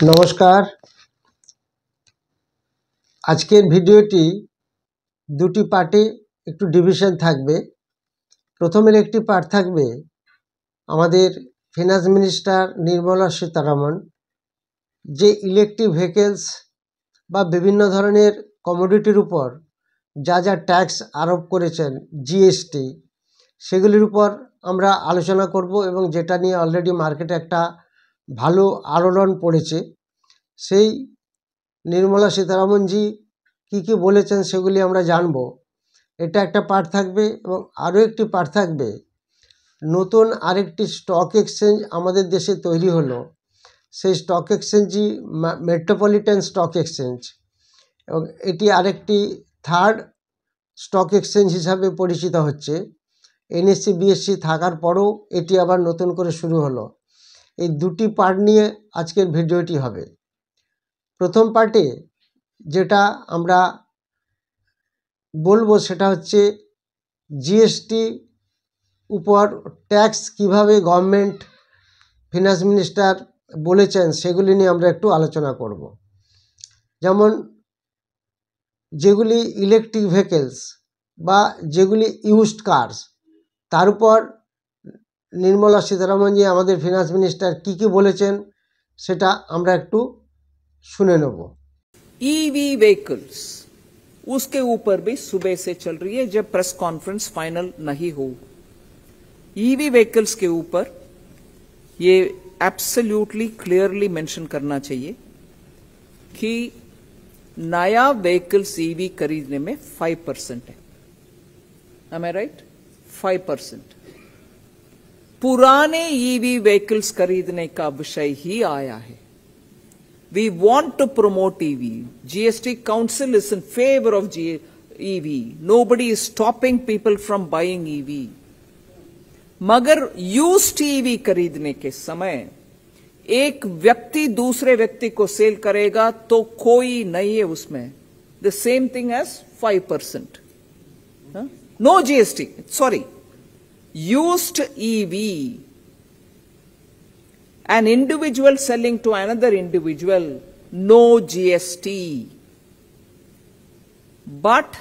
नमस्कार। आजकेर भिडियोटी दुटी पार्टे एकटू डिविशन थाकबे। प्रथमेर एकटी पार्ट थाकबे आमादेर फाइनान्स मिनिस्टार निर्मला सीतारमण जे इलेक्ट्रिक भेहिकल्स बा विभिन्न धरनेर कमोडिटिर उपर जा जा टैक्स आरोप करेछेन जीएसटी सेगुलिर उपर आमरा आलोचना करब एबं जेटा निये अलरेडी मार्केटे एकटा भालो आलोड़न पड़ेছে। সেই निर्मला सीतारमण जी की बोलेছেন সেগুলি আমরা জানবো। এটা একটা পার্ট থাকবে এবং আরও একটি পার্ট থাকবে নতুন আরেকটি স্টক এক্সচেঞ্জ আমাদের দেশে তৈরি হলো। সেই স্টক এক্সচেঞ্জই মেট্রোপলিটন স্টক এক্সচেঞ্জ এবং এটি আরেকটি থার্ড স্টক এক্সচেঞ্জ হিসাবে পরিচিত হচ্ছে। এনএসসি বিএসসি থাকার পরেও এটি আবার নতুন করে শুরু হলো। এই দুটি পার্ট নিয়ে আজকের ভিডিওটি হবে। প্রথম পার্টে যেটা আমরা বলবো সেটা হচ্ছে জিএসটি উপর ট্যাক্স কিভাবে গভর্নমেন্ট ফিনান্স মিনিস্টার বলেছেন সেগুলি নিয়ে আমরা একটু আলোচনা করব। যেমন যেগুলি ইলেকট্রিক ভেহিকলস বা যেগুলি ইউজড কার্স তার উপর निर्मला सीतारमण जी हमारे फिनांस मिनिस्टर की बोलेছেন সেটা আমরা একটু শুনে নেব। ईवी व्हीकल्स उसके ऊपर भी सुबह से चल रही है जब प्रेस कॉन्फ्रेंस फाइनल नहीं हो। ईवी व्हीकल्स के ऊपर ये एब्सोल्युटली क्लियरली मेंशन करना चाहिए कि नया व्हीकल्स ईवी खरीदने में 5% है। Am I right? 5%। पुराने ईवी व्हीकल्स खरीदने का विषय ही आया है। We want to promote EV. GST Council is in favor of EV. Nobody is stopping people from buying EV. मगर used EV खरीदने के समय एक व्यक्ति दूसरे व्यक्ति को सेल करेगा तो कोई नहीं है उसमें। The same thing as 5%. No GST. Sorry. Used EV, an individual selling to another individual, no GST. But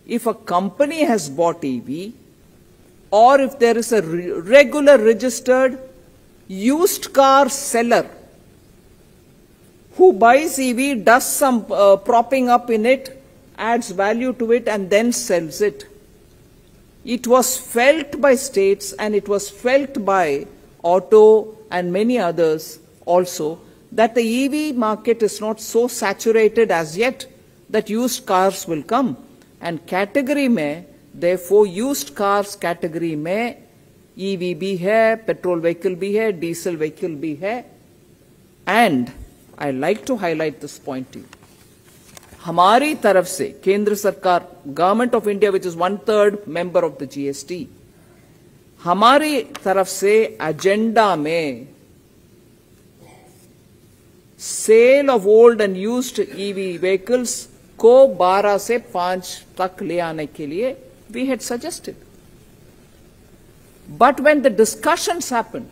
if a company has bought EV, or if there is a regular registered used car seller who buys EV, does some propping up in it, adds value to it and then sells it, it was felt by states and it was felt by auto and many others also that the EV market is not so saturated as yet that used cars will come, and category में therefore used cars category में EV भी है, petrol vehicle भी है, diesel vehicle भी है। And I like to highlight this point to you. हमारी तरफ से केंद्र सरकार, government of India which is 1/3 member of the GST, हमारी तरफ से एजेंडा में sale of old and used EV vehicles को 12 से 5 तक ले आने के लिए we had suggested. But when the discussions happened,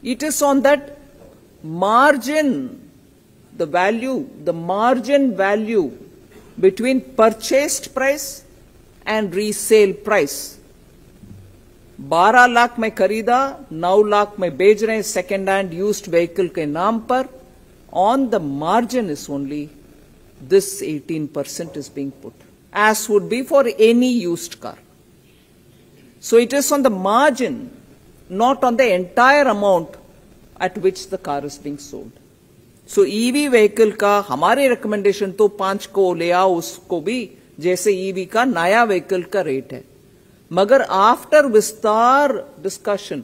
it is on that margin, the margin value between purchased price and resale price। 12 lakh में खरीदा, 9 लाख में बेच रहे हैं सेकेंड हैंड यूज्ड व्हीकल के नाम पर। On the margin is only this 18% is being put, as would be for any used car. So it is on the margin, not on the entire amount at which the car is being sold. So EV vehicle का हमारे recommendation तो 5 को ले आओ, उसको भी जैसे EV का नया व्हीकल का रेट है। मगर आफ्टर विस्तार डिस्कशन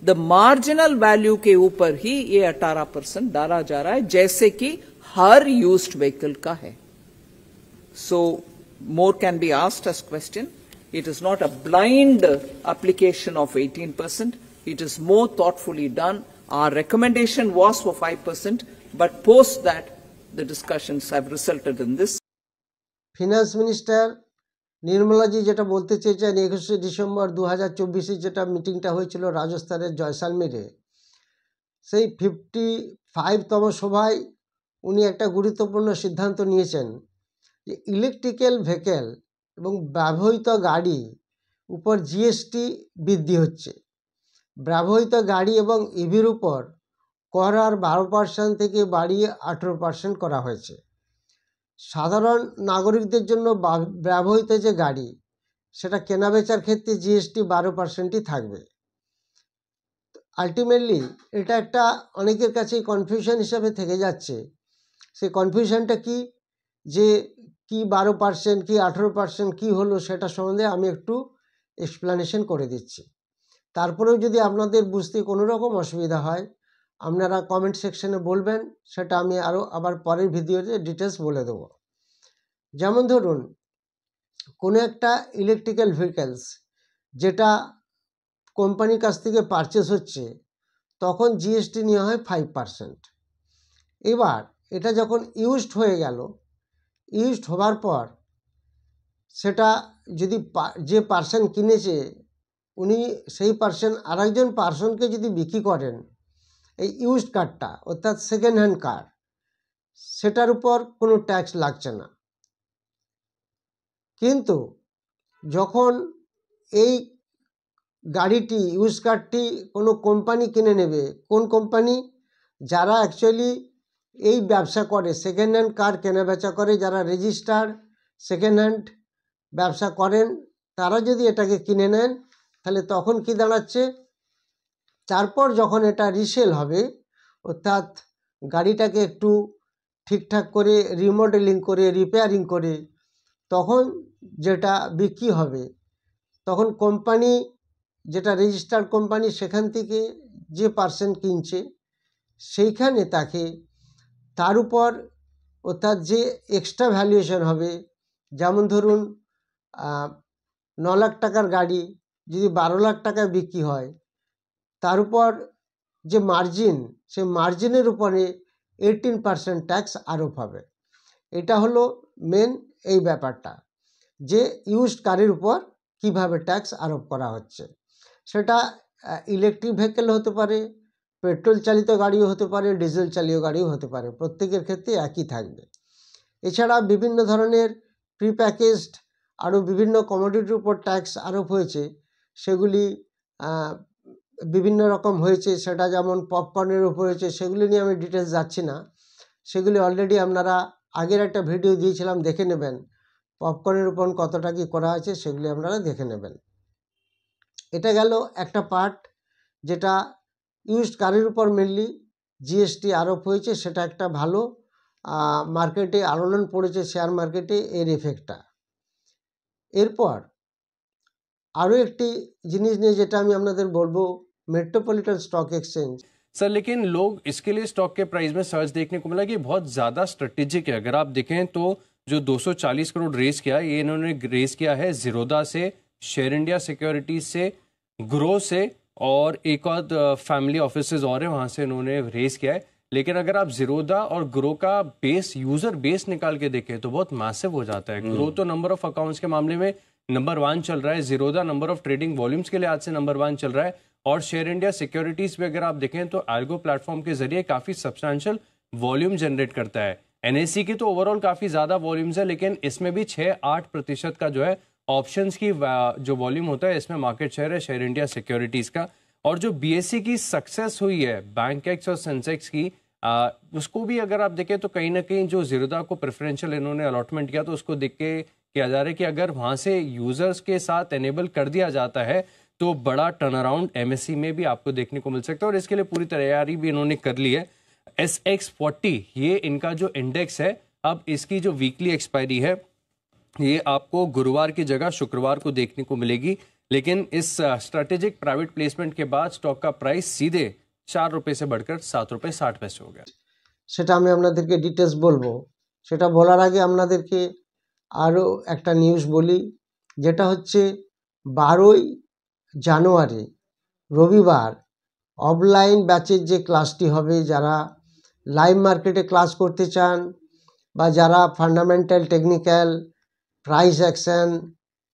द मार्जिनल वैल्यू के ऊपर ही ये 18% डाला जा रहा है, जैसे कि हर यूज्ड व्हीकल का है। So more can be asked as question. It is not a blind application of 18%. It is more thoughtfully done. Our recommendation was for 5%, but post that the discussions have resulted in this. Finance Minister Nirmala ji जेटा बोलते চেয়েছেন 21 December 2024 যেটা মিটিংটা হয়েছিল রাজস্থানের জয়সালমীরে, সেই 55তম সভায় উনি একটা গুরুত্বপূর্ণ সিদ্ধান্ত নিয়েছেন যে ইলেকট্রিক্যাল ভেহিকেল এবং ব্যবহৃত গাড়ি উপর জিএসটি বৃদ্ধি হচ্ছে। ব্যবহৃত গাড়ি এবং ইভির উপর কর আর 12% থেকে বাড়িয়ে 18% করা হয়েছে। সাধারণ নাগরিকদের জন্য ব্যবহৃত যে গাড়ি সেটা কেনাবেচার ক্ষেত্রে জিএসটি 12%ই থাকবে। আলটিমেটলি এটা একটা অনেকের কাছেই কনফিউশন হিসাবে থেকে যাচ্ছে। সেই কনফিউশনটা কি, যে কি 12% কি 18% কি হলো, সেটা সম্বন্ধে আমি একটু এক্সপ্লেনেশন করে দিচ্ছি। তারপরেও যদি আপনাদের বুঝতে কোনো রকম অসুবিধা হয় আপনারা কমেন্ট সেকশনে বলবেন, সেটা আমি আবার পরের ভিডিওতে ডিটেলস বলে দেবো। যেমন ধরুন কোনো একটা ইলেকট্রিক্যাল ভেহিকেলস যেটা কোম্পানির কাছ থেকে পারচেস হচ্ছে তখন জিএসটি নেওয়া হয় 5%। এবার এটা যখন ইউজড হয়ে গেল, ইউজড হওয়ার পর সেটা যদি যে পার্সন কিনেছে উনি সেই পার্সন আরেকজন পার্সনকে যদি বিক্রি করেন এই ইউজড কারটা অর্থাৎ সেকেন্ড হ্যান্ড কার, সেটার উপর কোনো ট্যাক্স লাগছে না। কিন্তু যখন এই গাড়িটি ইউজ কারটি কোনো কোম্পানি কিনে নেবে, কোন কোম্পানি, যারা অ্যাকচুয়ালি এই ব্যবসা করে, সেকেন্ড হ্যান্ড কার কেনা বেচা করে, যারা রেজিস্টার্ড সেকেন্ড হ্যান্ড ব্যবসা করেন, তারা যদি এটাকে কিনে নেন তাহলে তখন কি দাঁড়াচ্ছে, তারপর যখন এটা রিসেল হবে অর্থাৎ গাড়িটাকে একটু ঠিকঠাক করে রিমডেলিং করে রিপেয়ারিং করে তখন যেটা বিক্রি হবে, তখন কোম্পানি যেটা রেজিস্টার্ড কোম্পানি সেখান থেকে যে পার্সেন্ট কিনছে সেইখানে তাকে তার উপর অর্থাৎ যে এক্সট্রা ভ্যালুয়েশন হবে, যেমন ধরুন 9 লাখ টাকার গাড়ি যদি 12 লাখ টাকায় বিক্রি হয় তার উপর যে মার্জিন, সেই মার্জিনের উপরে 18% ট্যাক্স আরোপ হবে। এটা হলো মেন এই ব্যাপারটা, যে ইউজড কারের উপর কিভাবে ট্যাক্স আরোপ করা হচ্ছে। সেটা ইলেকট্রিক ভেহিকেল হতে পারে, পেট্রোল চালিত গাড়িও হতে পারে, ডিজেল চালিত গাড়িও হতে পারে, প্রত্যেকের ক্ষেত্রে একই থাকবে। এছাড়া বিভিন্ন ধরনের প্রি প্যাকেজড আরও বিভিন্ন কমোডিটির উপর ট্যাক্স আরোপ হয়েছে, সেগুলি বিভিন্ন রকম হয়েছে। সেটা যেমন পপকর্নের উপর হয়েছে, সেগুলি নিয়ে আমি ডিটেলস যাচ্ছি না, সেগুলি অলরেডি আপনারা আগের একটা ভিডিও দিয়েছিলাম, দেখে নেবেন। পপকর্নের উপর কতটা কি করা হয়েছে সেগুলি আপনারা দেখে নেবেন। এটা গেল একটা পার্ট যেটা ইউজড কারের উপর মেনলি জিএসটি আরোপ হয়েছে, সেটা একটা ভালো মার্কেটে আলোড়ন পড়েছে, শেয়ার মার্কেটে এর এফেক্টটা। এরপর আরও একটি জিনিস নিয়ে যেটা আমি আপনাদের বলবো, মেট্রোপলিটন স্টক एक्सचेंज। सर लेकिन लोग इसके लिए स्टॉक के प्राइस में सर्च देखने को मिला कि बहुत ज़्यादा स्ट्रेटेजिक है। अगर आप देखें तो जो 240 करोड़ रेस किया, ये इन्होंने रेस किया है जीरोदा से, शेयर इंडिया सिक्योरिटीज से, ग्रो से और एक और फैमिली ऑफिसेज और है वहाँ से इन्होंने रेस किया है। लेकिन अगर आप जीरोदा और ग्रो का बेस, यूजर बेस निकाल के देखें तो बहुत मैसिव हो जाता है। ग्रो तो नंबर ऑफ अकाउंट्स के मामले में नंबर 1 चल रहा है, Zerodha number of trading volumes के लिहाज से नंबर 1 चल रहा है, और शेयर इंडिया सिक्योरिटीज पे अगर आप देखें तो एल्गो प्लेटफॉर्म के जरिए काफी सब्सटैंशियल वॉल्यूम जनरेट करता है। एनएससी की तो ओवरऑल काफी ज्यादा वॉल्यूम्स है, लेकिन इसमें भी 6-8% का जो है ऑप्शंस की जो वॉल्यूम होता है, इसमें मार्केट शेयर है शेयर इंडिया सिक्योरिटीज का। और जो बीएससी की सक्सेस हुई है बैंक एक्स और सेंसेक्स की, उसको भी अगर आप देखें तो कहीं ना कहीं जो जीरोदा को प्रेफरेंशियल इन्होंने अलॉटमेंट किया तो उसको देख के किया जा रहा है कि अगर वहां से यूजर्स के साथ एनेबल कर दिया जाता है तो बड़ा टर्न अराउंड एमएससी में भी आपको देखने को मिल सकता है, और इसके लिए पूरी तैयारी भी इन्होंने कर ली है। SX40 ये इनका जो इंडेक्स है, अब इसकी जो वीकली एक्सपायरी है ये आपको गुरुवार की जगह शुक्रवार को देखने को मिलेगी। लेकिन इस स्ट्रेटेजिक प्राइवेट प्लेसमेंट के बाद स्टॉक का प्राइस सीधे 4 रुपए से बढ़कर 7 रुपए 60 पैसे हो गया। সেটা আমি আপনাদেরকে ডিটেলস বলবো। সেটা বলার আগে আপনাদেরকে আরও একটা নিউজ বলি, যেটা হচ্ছে 12ই জানুয়ারি রবিবার অফলাইন ব্যাচের যে ক্লাসটি হবে, যারা লাইভ মার্কেটে ক্লাস করতে চান বা যারা fundamental technical price action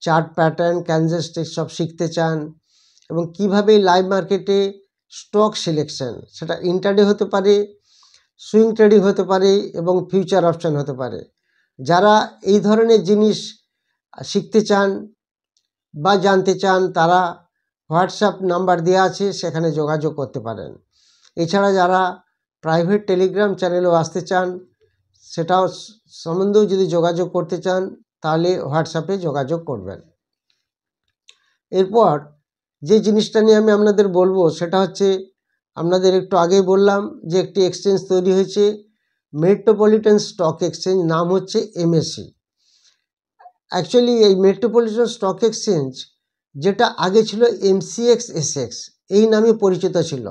chart pattern candlestick সব শিখতে চান এবং কীভাবে লাইভ মার্কেটে স্টক সিলেকশন, সেটা ইন্টারডে হতে পারে, সুইং ট্রেডিং হতে পারে এবং ফিউচার অপশন হতে পারে। যারা এই ধরনের জিনিস শিখতে চান বা জানতে চান তারা হোয়াটসঅ্যাপ নাম্বার দেওয়া আছে, সেখানে যোগাযোগ করতে পারেন। এছাড়া যারা প্রাইভেট টেলিগ্রাম চ্যানেলেও আসতে চান সেটাও সম্বন্ধেও যদি যোগাযোগ করতে চান তাহলে হোয়াটসঅ্যাপে যোগাযোগ করবেন। এরপর যে জিনিসটা নিয়ে আমি আপনাদের বলবো সেটা হচ্ছে, আপনাদের একটু আগেই বললাম যে একটি এক্সচেঞ্জ তৈরি হয়েছে, মেট্রোপলিটন স্টক এক্সচেঞ্জ, নাম হচ্ছে এমএসসি। অ্যাকচুয়ালি এই মেট্রোপলিটন স্টক এক্সচেঞ্জ যেটা আগে ছিল এমসিএক্স এসএক্স, এই নামে পরিচিত ছিল।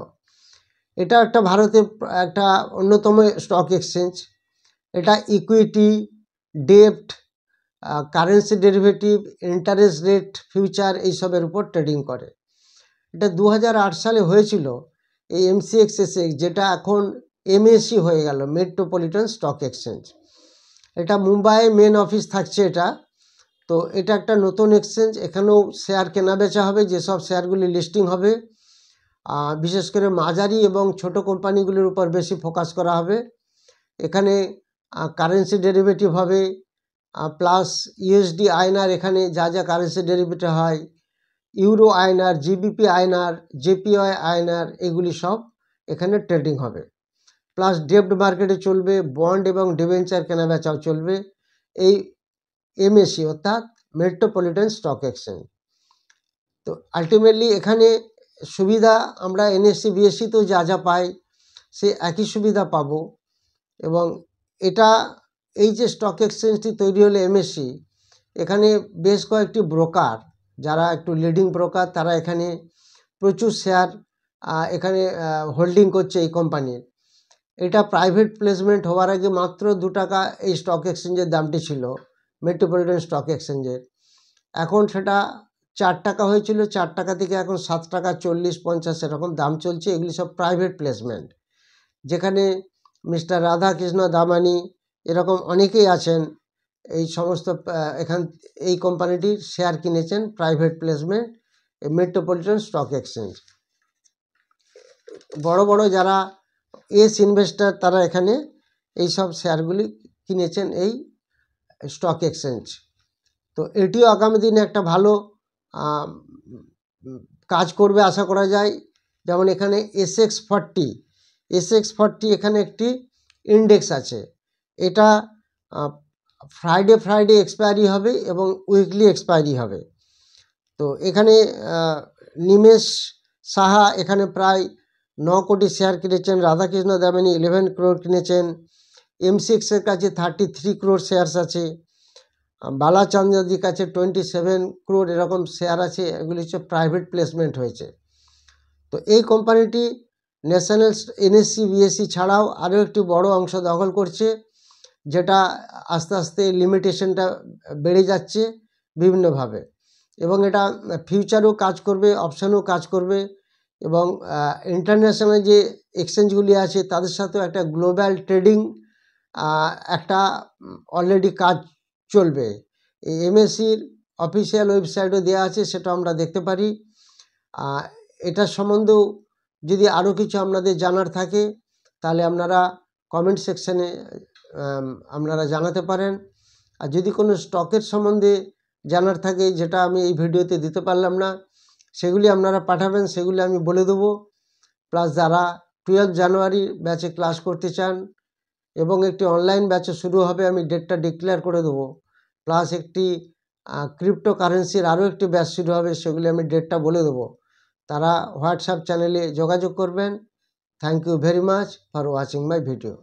এটা একটা ভারতের একটা অন্যতম স্টক এক্সচেঞ্জ। এটা ইকুইটি, ডেপ্ট, currency derivative, interest rate, future এইসবের উপর ট্রেডিং করে। এটা 2008 সালে হয়েছিল এই এমসিএক্স এসএক্স, যেটা এখন এমএসসি হয়ে গেল, মেট্রোপলিটন স্টক এক্সচেঞ্জ। এটা মুম্বাইয়ে মেন অফিস থাকছে এটা। তো এটা একটা নতুন এক্সচেঞ্জ, এখানেও শেয়ার কেনা বেচা হবে, যেসব শেয়ারগুলি লিস্টিং হবে বিশেষ করে মাঝারি এবং ছোট কোম্পানিগুলির উপর বেশি ফোকাস করা হবে। এখানে কারেন্সি ডেরিভেটিভ হবে, প্লাস ইউএসডি আইএনআর, এখানে যা যা কারেন্সি ডেরিভেটিভ হয়, euro INR, GBP INR, JPY INR, এগুলি সব এখানে ট্রেডিং হবে। প্লাস ডেপ্ট মার্কেটে চলবে, বন্ড এবং ডিবেঞ্চার কেনাবেচাও চলবে এই এমএসসি অর্থাৎ মেট্রোপলিটন স্টক এক্সচেঞ্জ। তো আলটিমেটলি এখানে সুবিধা আমরা এনএসসি বিএসসিতেও যা যা পাই সে একই সুবিধা পাবো। এবং এটা এই যে স্টক এক্সচেঞ্জটি তৈরি হলো এমএসসি, এখানে বেশ কয়েকটি ব্রোকার, যারা একটু লিডিং ব্রোকার, তারা এখানে প্রচুর শেয়ার এখানে হোল্ডিং করছে এই কোম্পানির। এটা প্রাইভেট প্লেসমেন্ট হওয়ার আগে মাত্র 2 টাকা এই স্টক এক্সচেঞ্জের দামটি ছিল, মেট্রোপলিটন স্টক এক্সচেঞ্জের। এখন সেটা 4 টাকা হয়েছিল, 4 টাকা থেকে এখন 7 টাকা 40-50 এরকম দাম চলছে। এগুলি সব প্রাইভেট প্লেসমেন্ট, যেখানে মিস্টার রাধাকৃষ্ণ দামানি এরকম অনেকেই আছেন, এই সমস্ত এই কোম্পানিটির শেয়ার কিনেছেন private placement metropolitan stock exchange. বড় বড় যারা ইনভেস্টার তারা এখানে এই সব শেয়ারগুলি কিনেছেন এই স্টক এক্সচেঞ্জ। তো এটিও আগামী দিনে একটা ভালো কাজ করবে আশা করা যায়। যেমন এখানে SX40 এখানে একটি ইন্ডেক্স আছে, এটা ফ্রাইডে এক্সপায়ারি হবে এবং উইকলি এক্সপায়ারি হবে। তো এখানে নিমেশ সাহা এখানে প্রায় 9 কোটি শেয়ার কিনেছেন, রাধাকৃষ্ণ দামানি 11 crore কিনেছেন, M6-এর কাছে 33 crore শেয়ারস আছে, বালাচন্দ্রজির কাছে 27 crore এরকম শেয়ার আছে। এগুলি হচ্ছে প্রাইভেট প্লেসমেন্ট হয়েছে। তো এই কোম্পানিটি ন্যাশনাল এনএসসি বিএসসি ছাড়াও আরও একটি বড় অংশ দখল করছে, যেটা আস্তে আস্তে লিমিটেশনটা বেড়ে যাচ্ছে বিভিন্নভাবে। এবং এটা ফিউচারেও কাজ করবে, অপশানেও কাজ করবে, এবং ইন্টারন্যাশনাল যে এক্সচেঞ্জগুলি আছে তাদের সাথেও একটা গ্লোবাল ট্রেডিং একটা অলরেডি কাজ চলবে। এই এমএসসির অফিসিয়াল ওয়েবসাইটও দেওয়া আছে, সেটা আমরা দেখতে পারি। এটার সম্বন্ধেও যদি আরও কিছু আপনাদের জানার থাকে তাহলে আপনারা কমেন্ট সেকশানে আপনারা জানাতে পারেন। আর যদি কোনো স্টকের সম্বন্ধে জানার থাকে যেটা আমি এই ভিডিওতে দিতে পারলাম না, সেগুলি আপনারা পাঠাবেন, সেগুলি আমি বলে দেবো। প্লাস যারা 12 জানুয়ারি ব্যাচে ক্লাস করতে চান এবং একটি অনলাইন ব্যাচে শুরু হবে, আমি ডেটটা ডিক্লেয়ার করে দেবো। প্লাস একটি ক্রিপ্টোকারেন্সির আরও একটি ব্যাচ শুরু হবে, সেগুলি আমি ডেটটা বলে দেবো। তারা হোয়াটসঅ্যাপ চ্যানেলে যোগাযোগ করবেন। Thank you very much for watching my video.